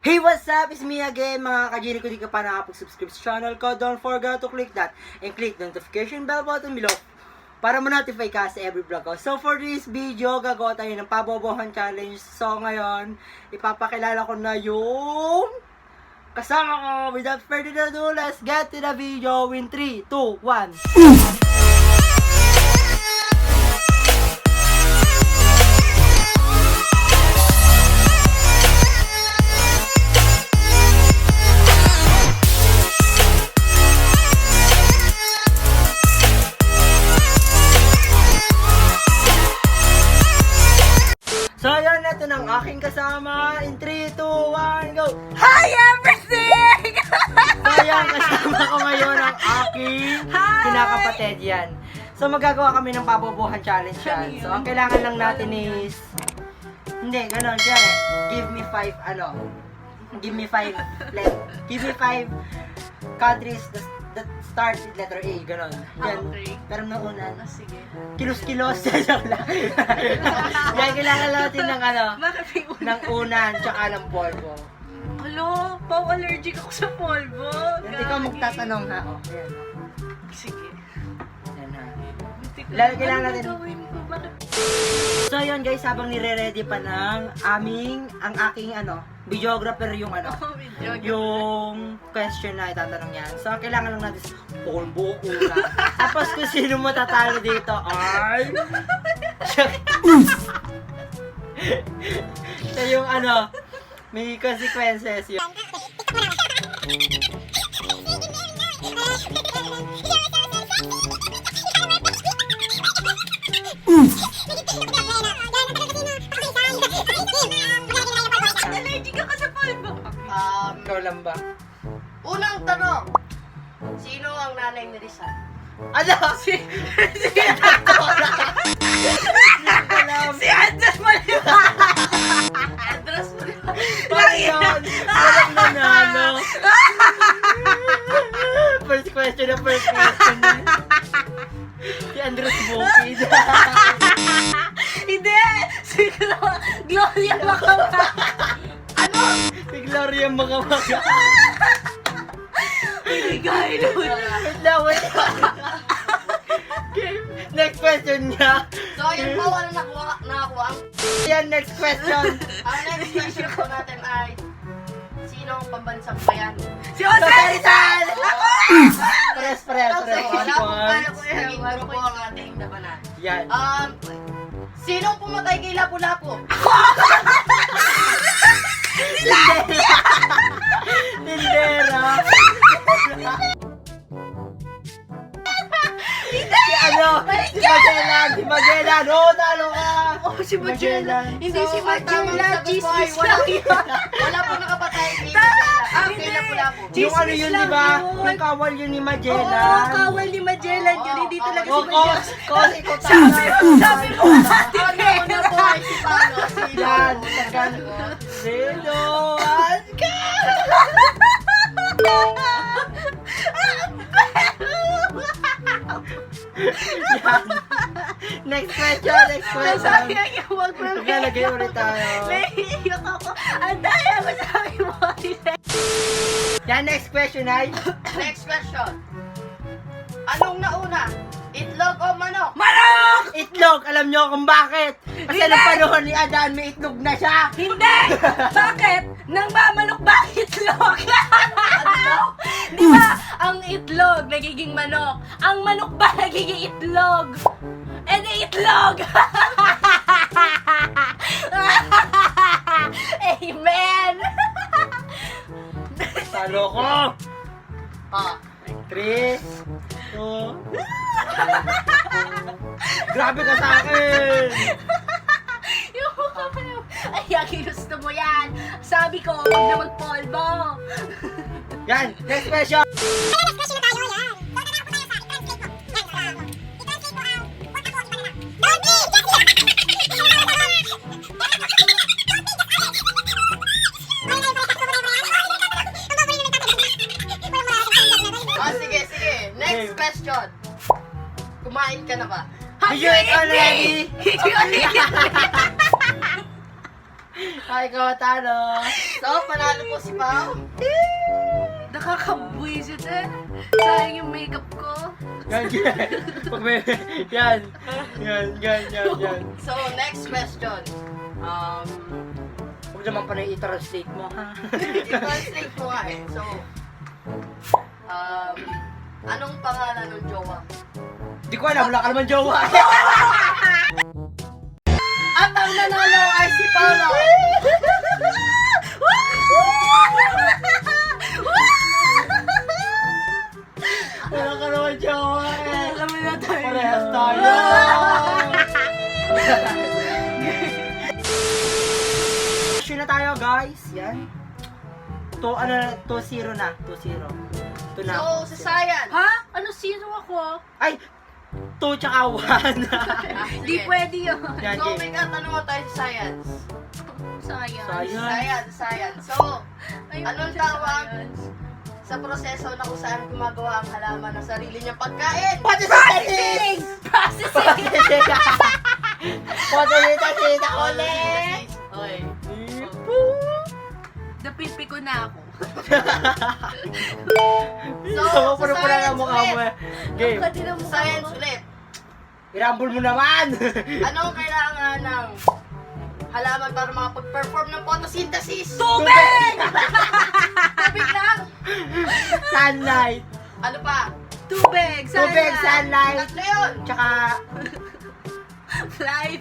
Hey, what's up? It's me again, mga kajiri. Kung di ka pa nakapag-subscribe sa channel ko, don't forget to click that and click the notification bell button below para ma-notify ka sa every vlog ko. So, for this video, gagawa tayo ng pabobohan challenge. So, ngayon, ipapakilala ko na yung kasama ko. Without further ado, let's get to the video in 3, 2, 1. So, yun, ito ng aking kasama. In 3, 2, 1, go! Hi everything! So, yan, kasama ko ngayon ang aking kinakapatid yan. So, magagawa kami ng pabobohan challenge yan. So, ang kailangan lang natin is... Hindi, ganun, siya give me 5, give me 5 countries that start with letter A, ganun. Yan. Okay. Pero nauna, Sige. kilos-kilos, joke lang. Yan, kailangan natin ng Bakit may una? ng unan, tsaka ng polvo. Hello, allergic ako sa polvo. Yan, ikaw magtatanong ha. Oh, yan. Sige. Yan ha. Kailangan natin- gagawin ko? Bakit? So yun guys, habang nire-ready pa ng ang aking videographer yung yung question na itatanong yan. So kailangan lang natin polvo una. Tapos kung sino matatalo dito ay so yung may consequences yun. Allergic ako sa polvo. Ikaw lang ba? Unang tanong, sino ang nanay ni Rizal? Si Andres Maliba! Andres mo rin. Ayun! Walang nanalo! First question na. Si Andres Bukid. Hindi! Si Gloria Macapagal. Si Gloria Macapagal. Bigay nun. Wait. Okay, next question niya. So, yun po, ano nakakuha? Yan, next question. Ang next question po natin ay, sino ang pambansang bayan? Si Jose Rizal! Press. Wala po kaya po yung grupo ang ating labanan. Yan. Sinong pumatay kay Lapu-Lapu? Tindera. Si Magellan. Oh, talo ka. Oh, si Magellan. Hindi So, si ang tamang Magellan. sagot po ay Chismis wala. lang yun. Wala po nakapatay kay Hindi. kay Lapu-Lapu. Yung Chismis yun, lang di ba? yun. Yung kawal yun ni Oo, Magellan. kawal ni Magellan yun. Hindi talaga si Oh, Magellan. ikaw Sabi mo, Ano po ay si Pano? Yan, tagal. Sino? Aska! Yan. Next question. Sabi niya, huwag mo Maglalagay ulit tayo. Naiiyak ako. Ang daya mo sabi mo. Yan, next question ay... Next question. Anong nauna? Itlog o manok? Manok! Itlog! Alam nyo kung bakit? Kasi Hindi! nung panahon ni Adan, may itlog na siya. Hindi! Bakit? Nang mamanok ba ang itlog? Di ba? Ang itlog nagiging manok. Ang manok ba nagiging itlog? Eh di itlog! Amen! Talo ko! 3, 2... Grabe ka sa akin! Yung mukha pa yun. Ay, ginusto mo yan. Sabi ko, huwag na magpolvo. Yan, next question! Sige. Next question. Kumain ka na ba? Did you eat already? Hindi. Ay, ikaw talo. So, panalo po si Pao. Nakakabwisit eh. Sayang yung makeup ko. Yan. Pag may, yan. So, next question. Huwag naman pa na i-translate mo, ha? I-translate mo nga eh. So, anong pangalan ng jowa? Di ko alam, wala ka naman jowa. At ang nanalo ay si Paolo. Wala ka naman jowa eh. Alam mo na tayo. Parehas tayo. Question na tayo, guys. Yan. 2-0 na. 2-0. Ito na. So, sa science. Ha? Ano zero ako? Ay! 2 tsaka 1. Di pwede yun. Yan, So, game. may katanungan tayo sa science. Sayang. Sayang. Science. So, Ayun, anong sa tawag science. sa proseso na kung saan gumagawa ang halaman ng sarili niyang pagkain? Photosynthesis! Processing! Photosynthesis ako ulit! Okay. Napipi ko na ako. So, So, sa puro-puro science ang mukha mo ulit. eh. Game. Ang kanina mo Science ulit. I-rumble mo naman! Anong kailangan ng halaman para makapag-perform ng photosynthesis? Tubig! Tubig lang! Sunlight! Ano pa? Tubig! Tubig, sunlight! Tatlo yun! Tsaka... Fly!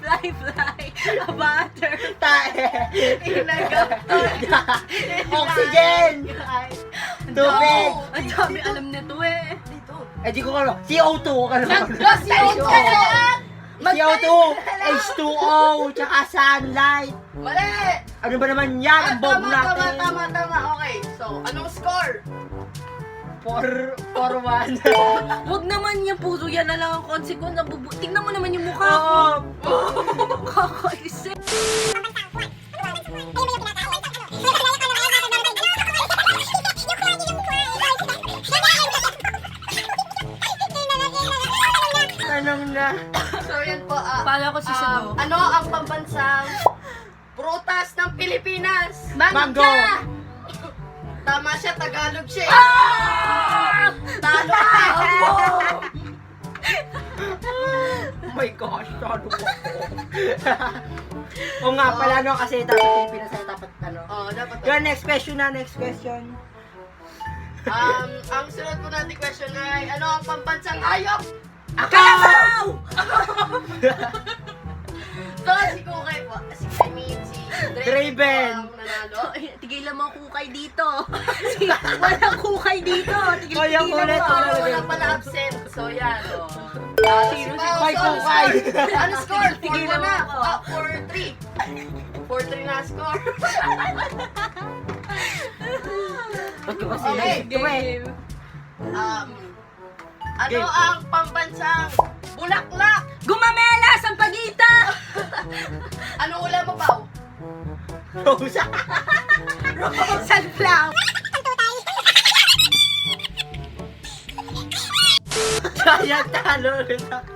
A butter! Tae! Inagaw. Oxygen! Tubig! No! Ang dami alam na to eh. Dito. Eh di ko alam. CO2 ka naman. CO2 ka na yan! CO2, H2O, tsaka sunlight. Mali! Ano ba naman yan? Ang bob natin. Tama. Okay, so, anong score? 4-1. Huwag naman yung puso yan na lang ang consequence. Tingnan mo naman yung mukha ko. Oo. Kakaisip. Tanong na. So, yan po. Paano ako sisagot? Ano ang pambansang prutas ng Pilipinas? Mango. Tama siya, Tagalog siya. eh. Ah! Talo ka! Oh my gosh, talo ko. O nga pala no, kasi dapat Pilipinas ay dapat ano. Oh, dapat. Your next question na, next question. Ang sunod po natin question ay, ano ang pambansang hayop? Kalabaw! So, si Kukay po. I mean, si Draven. po ang nanalo. Ay, tigilan mo ang kukay dito. Walang kukay dito. Kaya Tigilan ulit, mo. ulit. Wala pala absent. So, yan. Si Pao, May so, ano Kukay. score? Ano score? Tigilan 4 na. mo ako. 4-3. 4-3 na score. Ba't ko kasi Okay, game. Ano Game. ang pambansang bulaklak? Gumamelas ang pagita! Ano ulam mo, Pao? Rosa. Sunflower! Kaya talo ulit ako.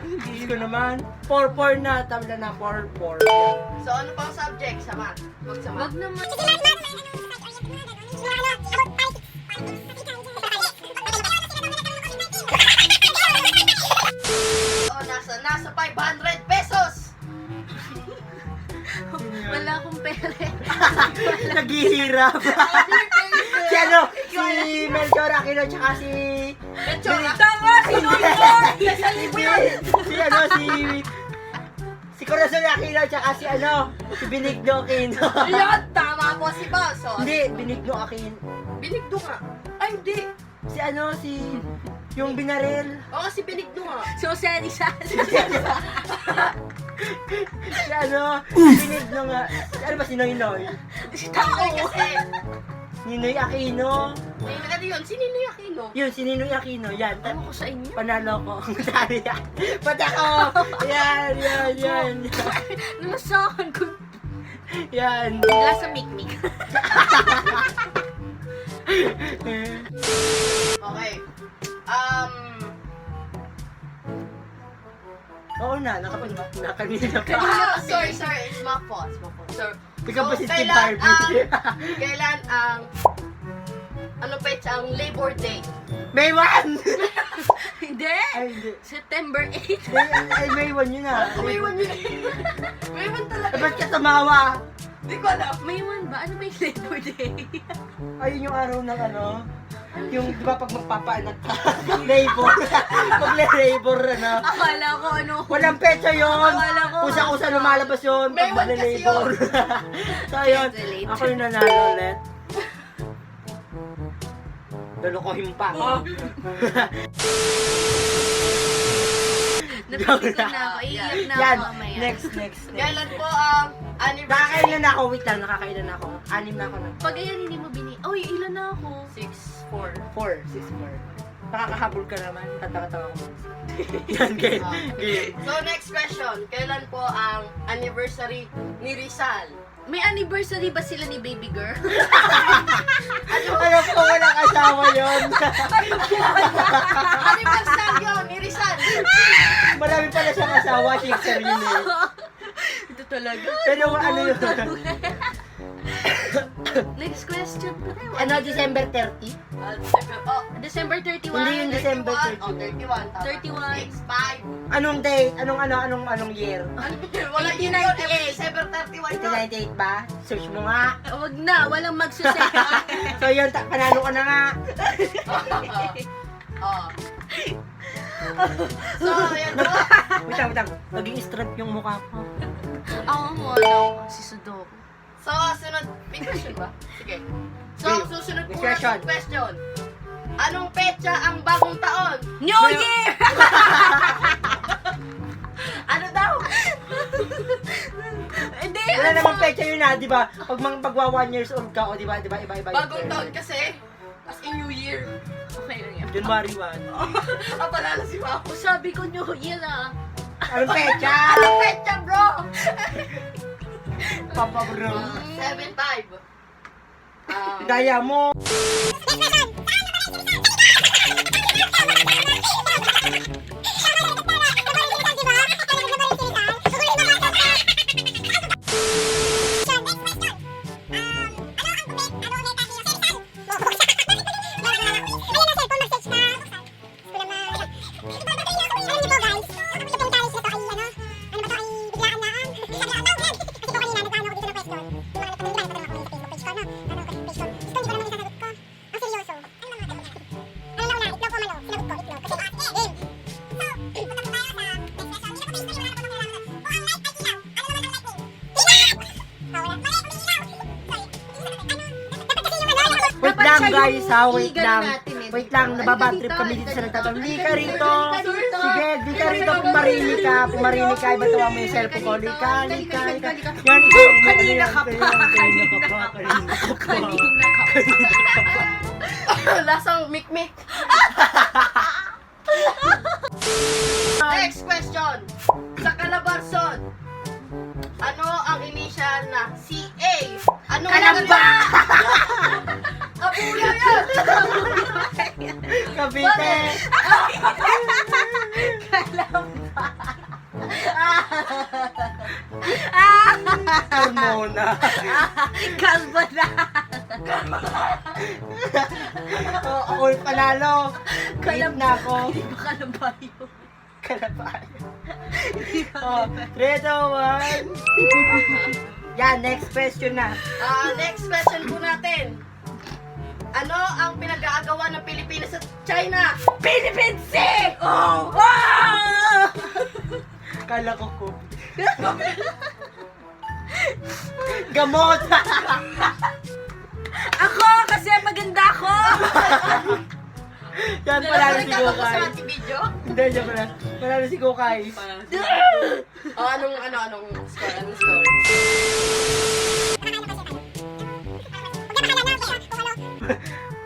Hindi ko naman. 4-4 na. Tabla na 4-4. So, ano pang subject? Sama. Magsama. Wag naman. Oh, nasa 500 pesos. Wala akong pere. Naghihirap. Si ano? Si Melchor Aquino tsaka si... Tama! Si ano? Si Corazon Aquino tsaka si ano? Si Benigno Aquino. Yan, tama po si Baso. Hindi, Benigno Aquino. Binigdo nga. Ay, hindi. Si ano? Si... Yung binaril. Oo, si Binigdo nga. So, Seri San. Si ano? Si Benigno nga. Si ano ba? Si Noynoy? Tao kasi. Ninoy Aquino. May ano yun, si Ninoy Aquino. Yun, si Ninoy Aquino. Yan. Tama ko sa inyo. Panalo ko. Dali yan. Pati ako. Yan. Nalasakan ko. Yan. Lasa mikmik. Okay. Oo na, nakanina pa. Sorry, it's my fault. Sir, Ikaw ba si Steve kailan Harvey? kailan ang ano pa ang Labor Day? May 1! Hindi! Ay, hindi. September 8. May 1 yun ah. May one yun. May one talaga. Ba't ka tumawa? Hindi ko alam. May 1 ba? Ano ba yung Labor Day? Ayun yung araw ng ano, yung di ba pag magpapaanak ka, labor, magle-labor na. Akala ko ano. Walang petsa yun. Akala ko. Kusa-kusa lumalabas yun May pag one kasi magle-labor. So ayun, Relate. ako yung nanalo ulit. Lulukohin mo pa ako. Napipikon na ako. Iiyak na Yan, ako mamaya. next. Kailan po ang anniversary? Nakakailan na ako, wait lang, nakakailan na ako. 6 na ako na. Pag ayan hindi mo bini... Uy, ilan na ako? 6-4. 4. Nakakahabol ka naman, kata-katawa ko. Yan, game. So next question, kailan po ang anniversary ni Rizal? May anniversary ba sila ni baby girl? Alam ko, walang asawa yun. Anniversary yun ni Rizal. Marami pala siyang asawa, sister yun eh. Ito talaga. Pero ano yun? Next question pa tayo. Ano, December 30? Oh, December 31. Hindi yun, December 31. 30. 31. Tama. 6-5. Anong date? Anong year? Wala yun yun. 1898. December 31 yun. 1998 ba? Search mo nga. Wag na, walang magsuseka. So yun, panalo ka na nga. Oh. So, ayan po. Wait lang. Naging strap yung mukha ko. Ako mo, ano, si Sudoku. So, sunod. May question ba? Sige. So, Okay. susunod po Next natin question. Anong petsa ang bagong taon? New Year! Ano daw? Hindi, Wala ano? namang pecha yun ha, di ba? Pagwa 1 years old ka, o di ba? Iba yung Bagong pecha. taon kasi. As in New Year. Okay lang yan. January 1. Ah, panalo si Mao. Sabi ko New Year ah. Anong pecha? Anong petsa, bro? Papa bro. 7-5. Daya mo. Wait lang guys ha, wait lang. Wait lang, nababantrip kami dito sa nagtatanong. Hindi ka rito. Sige, di ka rito pumarinig ka. Pumarinig ka, iba tawa mo yung cellphone ko. Lika. Yan, Kanina ka pa. Kanina ka pa. Kanina ka pa. Lasang mikmik. Next question. Sa Calabarzon, ano ang initial na CA? Ano Kalamba! Abuya yan! Cavite! Carmona! Kalba na. Oh, ako yung panalo! Kalab na ako! Hindi ba kalabayo? Kalabayo! Oh, 3, 2, 1! Yan, next question na. Next question po natin. Ano ang pinag-aagawa ng Pilipinas at China? Philippine Sea! Oh! Wow! Kala ko ko. Gamot! Ako! Kasi maganda ako! Yan, panalo si Nagkakataon Gokay. sa ating video? Hindi, yan pala. Panalo si Gokay. Anong score? Anong score?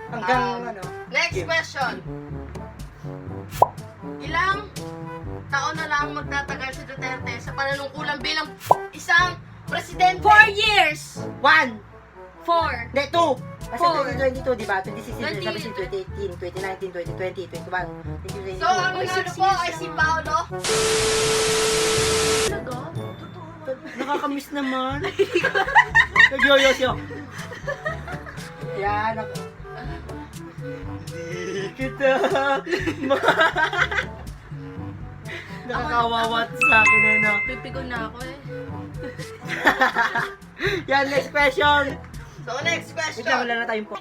Hanggang ano. Next question. Ilang taon na lang magtatagal si Duterte sa pananungkulan bilang isang presidente? 4 years! 1! 4. Hindi, 2! Kasi 2022, di ba? 2016, 2017, 2018, 2019, 2020, 2021, 2022. So, ang nanalo po ay si Paolo. Talaga? Nakakamiss naman. Nagyoyosyo. Yan. Hindi kita nakakawawat sa akin eh, no? Pipigon na ako eh. Yan, next question. So, next Wait lang, question. wala na tayong po.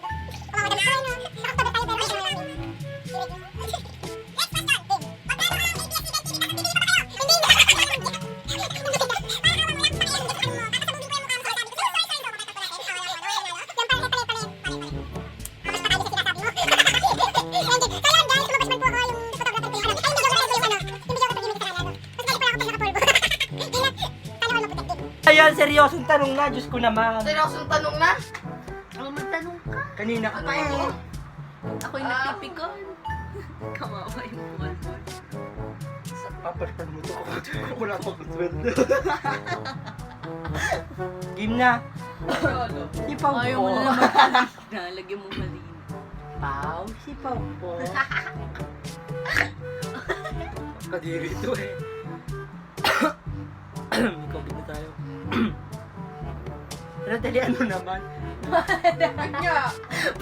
Ayan, seryosong tanong na. Diyos ko naman. Seryosong tanong na. Ako magtanong ka. Kanina ka pa eh. Ako'y nagpipikon. Kawawa yung polvo. Papalpan mo to ako. Wala pang sweldo. Game na. Si Pau Ayaw po. mo na naman na. Lagyan mo malino. Pau, si Pau po. Kadiri ito eh. May COVID na tayo. Pero talian mo naman. Kanya.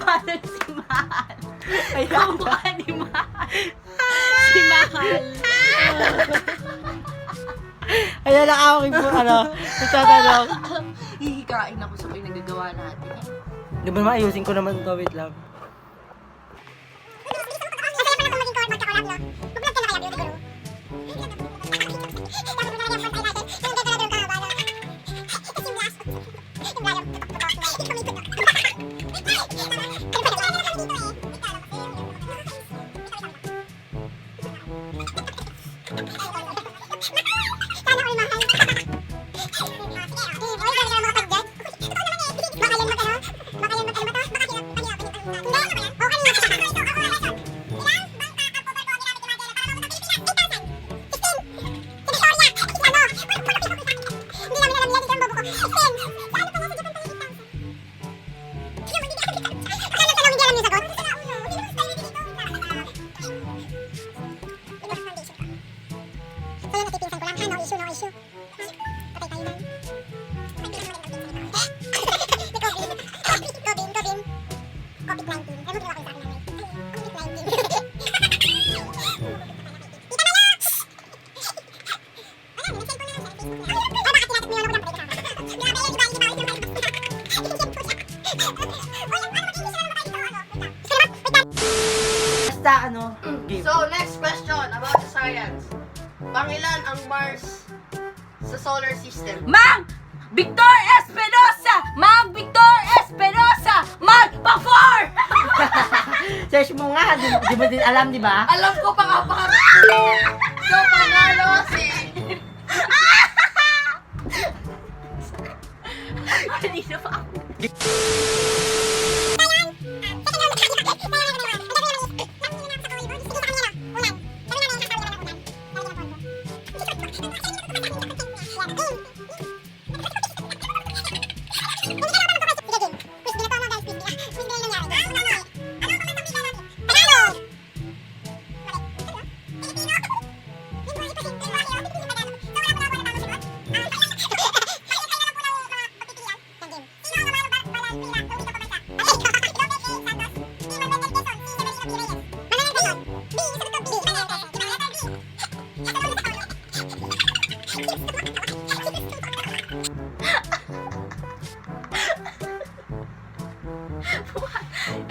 Parang si Mahal. Ayan. Kamukha ni Mahal. Si Mahal. Ayan ang aking po, ano, nagtatanong. Hihikain ako sa pinagagawa natin. Di ba naman ayusin ko naman to, wait lang. Basta ano, game. So, next question about the science. Pangilan ang Mars sa solar system? Mang Victor Espinosa! Mang Victor Espinosa! Magpa-4! Search mo nga, di mo din alam, di ba? Alam ko pa nga pa. So, panalo si... Kanina pa ako.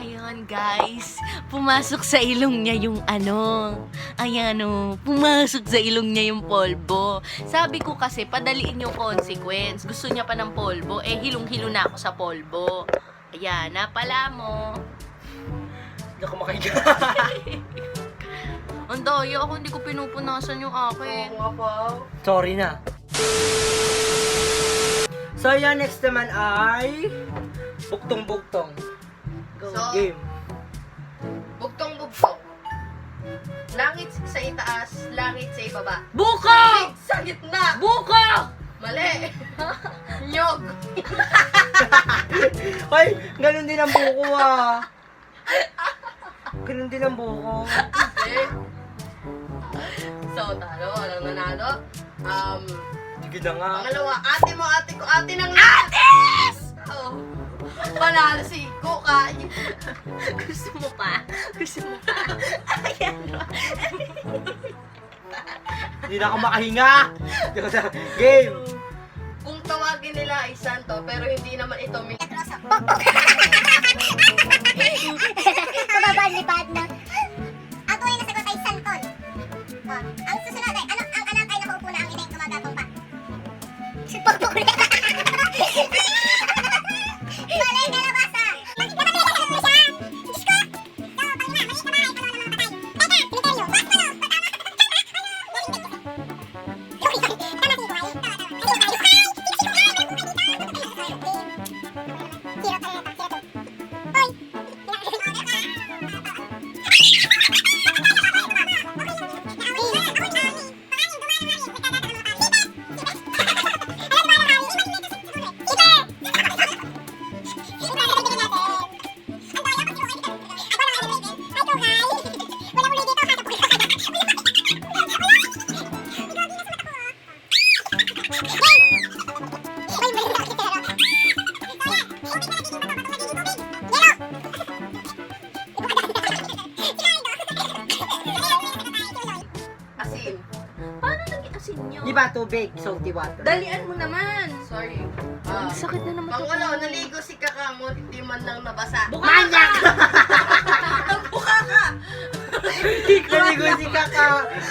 Ayan guys, pumasok sa ilong niya yung ano. Ayan o, pumasok sa ilong niya yung polvo. Sabi ko kasi, padaliin yung consequence. Gusto niya pa ng polvo, eh hilong-hilo na ako sa polvo. Ayan, napala mo. Hindi ako makahiga. Ang daya ako, hindi ko pinupunasan yung akin. Oo nga pa. Sorry na. So, yan, next naman ay Bugtong-bugtong. Go. So, Game. Bugtong-bugtong. Langit sa itaas, langit sa ibaba. Buko! Big sa gitna. Buko! Mali. Nyog. Hoy, Ganun din ang buko ah. Ganun din ang buko. Okay. So, talo. Walang nanalo. Sige na nga. Pangalawa, ate mo, ate ko, ate ng ates! Oh. Panalo si Kuka. Gusto mo pa? Gusto mo pa? Ayan. Hindi na ako makahinga. Game. Kung tawagin nila ay santo, pero hindi naman ito Pababa ang lipad na. Ang tunay na sagot ay santon. Ang susunod ay, ang anak ay nakaupo na ang inay gumagapang pa. Pagpukuli. Malay kalabasa. Napatay mo siya. Diyos ko. So, pangina, mali ka ba? Ikaw naman patay. Teka, Luterio. Mas pa no. asin. Paano naging asin nyo? Di ba tubig? Salty water. Dalian mo naman. Sorry. Ang sakit na naman to. Pangulo, naligo si Kaka mo, hindi man lang nabasa. Manyak! Buka ka! Naligo si Kaka.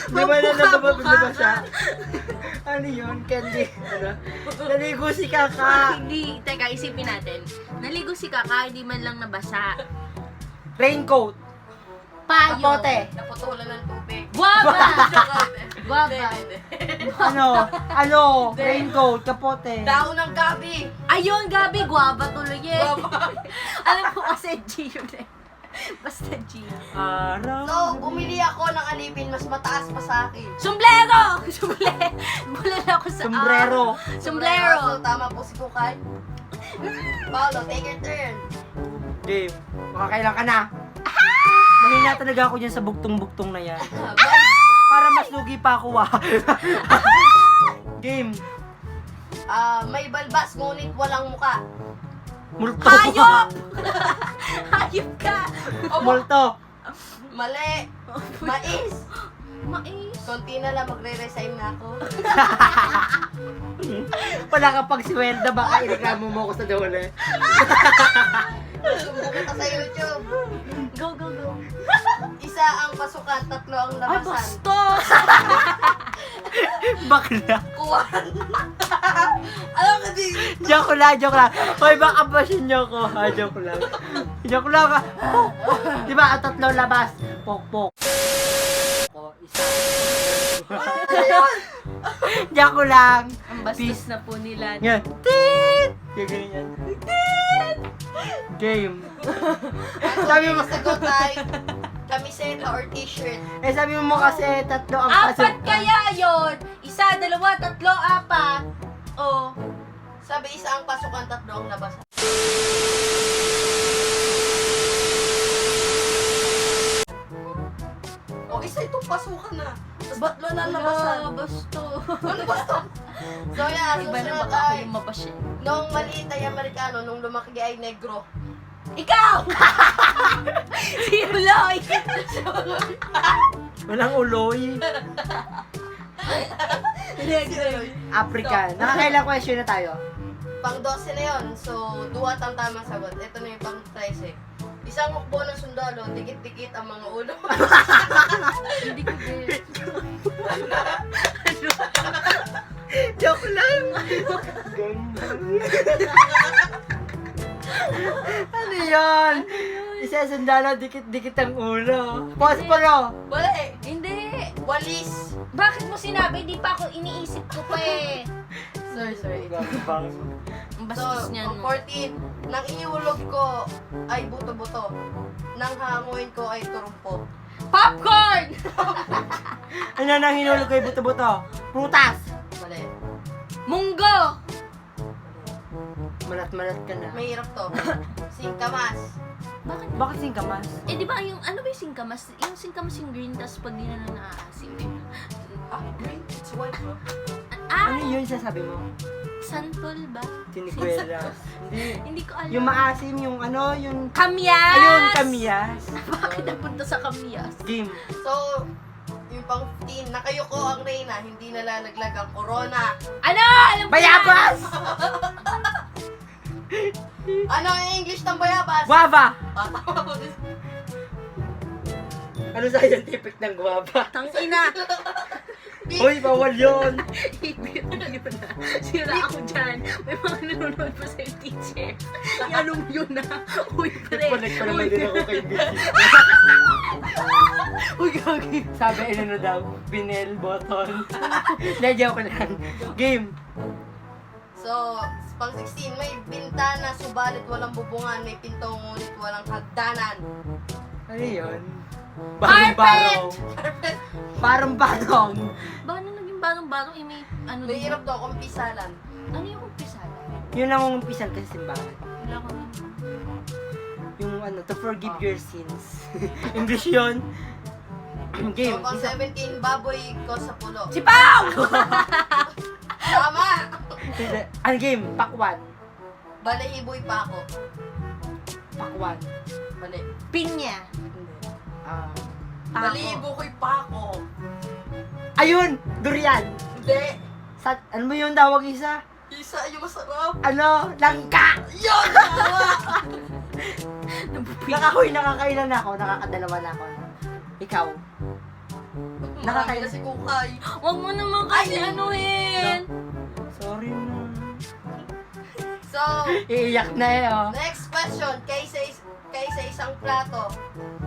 Di ba na nababasa? Ano yun? Candy. Ano? Naligo si Kaka. Hindi, teka, isipin natin. Naligo si Kaka, hindi man lang nabasa. Raincoat. Payo. Kapote. Naputulan ng tubig. Guava! Guava. Ano? Raincoat. Kapote. Daon ng gabi. Ayun, Gabi, guava tuloy eh. Guava. Alam ko kasi G yun eh. Basta G. Araw. So, bumili ako ng alipin, mas mataas pa sa akin. Sombrero! Bulala ako sa... Sombrero. Sombrero. So, tama po si Kukay. Paolo, take your turn. Game. Makakailan ka na. Mahina talaga ako dyan sa buktong-buktong na yan. Para mas lugi pa ako ah. Game. May balbas, ngunit walang muka. Multo. Hayop! Hayop ka! Multo. Mali. Mais. Mais. Konti na lang, magre-resign na ako. Wala ka pag swelda, baka ireklamo mo ako sa dole. Sumbong kita sa YouTube. Go, go, go. Isa ang pasukan, tatlo ang Ay, labasan. bastos! Bakla. Kuwan. Alam ka din. Joke lang. Hoy, baka basin niyo ko. Joke lang. Joke lang ka. Di ba, ang tatlong labas. Pok. Ako, isa. Joke lang. Ang bastos na po nila. Yan. Tit! Yung ganyan. Tit! Game. Sabi mo, Sagot ay kamiseta or t-shirt. sabi mo kasi tatlo ang Apat kaya yon. Isa, dalawa, tatlo, apat. Oh. Sabi isa ang pasukan, tatlo ang labasan. O, isa itong pasukan na. Tapos tatlo na ang labasan. Basto. Ano ba ito? So, yeah, Iba na susunod baka ako ay, yung mapasya. nung maliit ay Amerikano, nung lumaki ay negro. Ikaw! Si Uloy! Walang uloy. African. Nakakailang question na tayo? Pang 12 na yun. So, duwat ang tamang sagot. Ito na yung pang 13. Isang hukbo ng sundalo, dikit-dikit ang mga ulo. Hindi ko din. Joke lang. Ano yun? Isa sundalo, dikit-dikit ang ulo. Posporo. Wala Hindi. Walis. Bakit mo sinabi? Di pa ako iniisip ko pa eh. Sorry. Ang bastos niya, pang no? 14. Nang iulog ko ay buto-buto. Nang hanguin ko ay turumpo. Popcorn! Ano nang hinulog ko yung buto-buto? Prutas. Mali. Munggo! Malat-malat ka na. Mahirap to. Singkamas. Bakit? Bakit singkamas? Eh, di ba yung, ano ba yung singkamas? Yung singkamas yung green, tapos pag di na naaasim. Green. It's white, bro. Ah, Ano yun sasabi mo? santol ba? Tiniguelas. Hindi. Hindi ko alam. Yung maasim, yung ano, yung... Kamyas! Ayun, kamyas. Bakit napunta sa kamyas? Game. So, yung pang 15, nakayuko ang reyna, hindi nalalaglag ang corona. Ano? Alam ko Bayabas! Ano ang English ng bayabas? Guava! Ah, tama. Ano scientific ng guava? Tangina! Hoy, bawal yun! Yun na. Sira ako dyan. May mga nanonood pa sa teacher. Yalong yun na. Uy, pre. Connect pa naman din ako kay Vicky. Uy, gagi. Sabi, ano daw? Binel button. Nagyaw ko lang. Game. So, pang 16, may bintana, subalit walang bubungan, may pinto, ngunit walang hagdanan. Ano yun? Barong-barong. Barong-barong. Baka na naging barong-barong, eh, may ano May hirap to, kumpisalan. Ano yung umpisala? Yun ang umpisan kasi simbahan. Wala ko na. Yung ano, to forgive your sins. English yun. Game. So, pang Isa. 17, baboy ko sa pulo. Si Pao! Tama! Hindi. Ano game? Pakwan. Balahiboy pa ako. Pakwan. Mali. Pinya. Hindi. Ah. Balihiboy pa ako. Ayun! Durian! Hindi. Sa, ano mo yung tawag isa? Isa yung masarap. Ano? Langka! Yun! Tama! Nakahoy, nakakailan na ako. Nakakadalawa na ako. Ikaw. Marami na si Kukay. Huwag mo naman kasi anuhin. Sorry na. So, Iiyak na eh, oh. next question. Kaysa isang plato,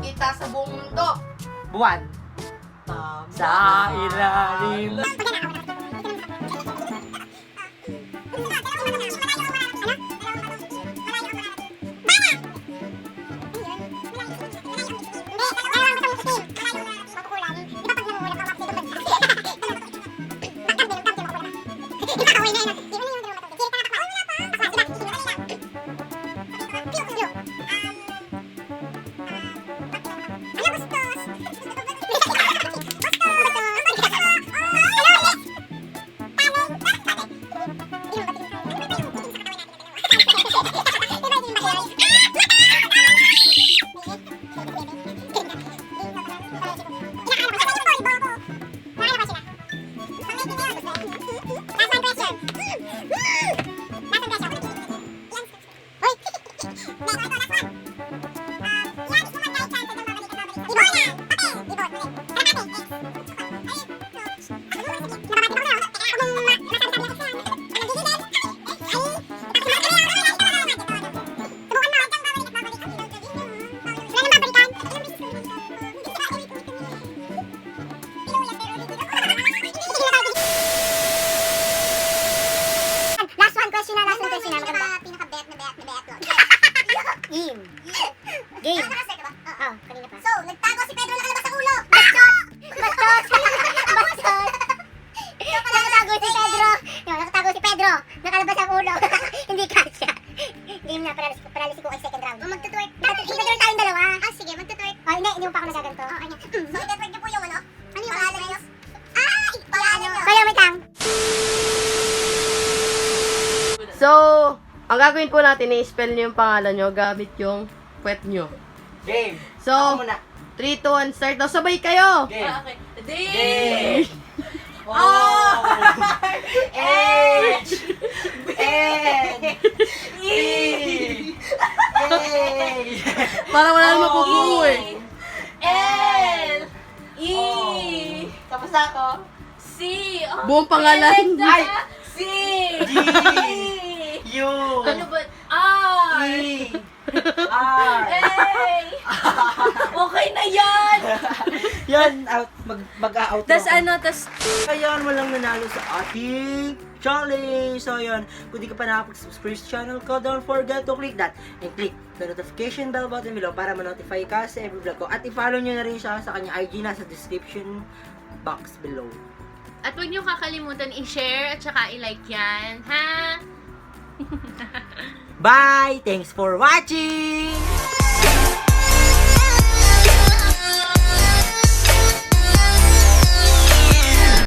kita sa buong mundo. Buwan. Tama. Sa ilalim. Last one question na. Pinaka-bet na bet. Game. Game. Oh, kanina pa. So, nagtago si Pedro nakalabas sa ulo. Bastos. Nakatago si Pedro. Nakalabas ang ulo. Hindi kasya. Game na, paralisi ko ay second round. Magtutwerk. Magtutwerk tayong dalawa. Ah, sige, magtutwerk. Oh, hindi mo pa ako nagaganto. Oh, ano? So, i-twerk niyo po yung ano? Ano yung pangalan niyo? Pangalan niyo. Kaya may tang. So, ang gagawin po natin, i-spell nyo yung pangalan nyo gamit yung puwet nyo. Game. So, Ako muna. 3, 2, 1, start. O, sabay kayo! Game. Okay. Game. Oh! H. N. E. A. Para wala naman mapupuo eh. L. E. Oh. Tapos na ako. C. Oh, Buong pangalan. Ay! C. G. U. Ano ba? R. E. R. A. Okay na yan! Yan, out. Mag-out. Tas ano, tas... Ayan, walang nanalo sa ating challenge. So, yun. Kung di ka pa nakapag-subscribe sa channel ko, don't forget to click that and click the notification bell button below para ma-notify ka sa every vlog ko. At i-follow nyo na rin siya sa kanya IG nasa description box below. At huwag niyo kakalimutan i-share at saka i-like yan, ha? Bye! Thanks for watching!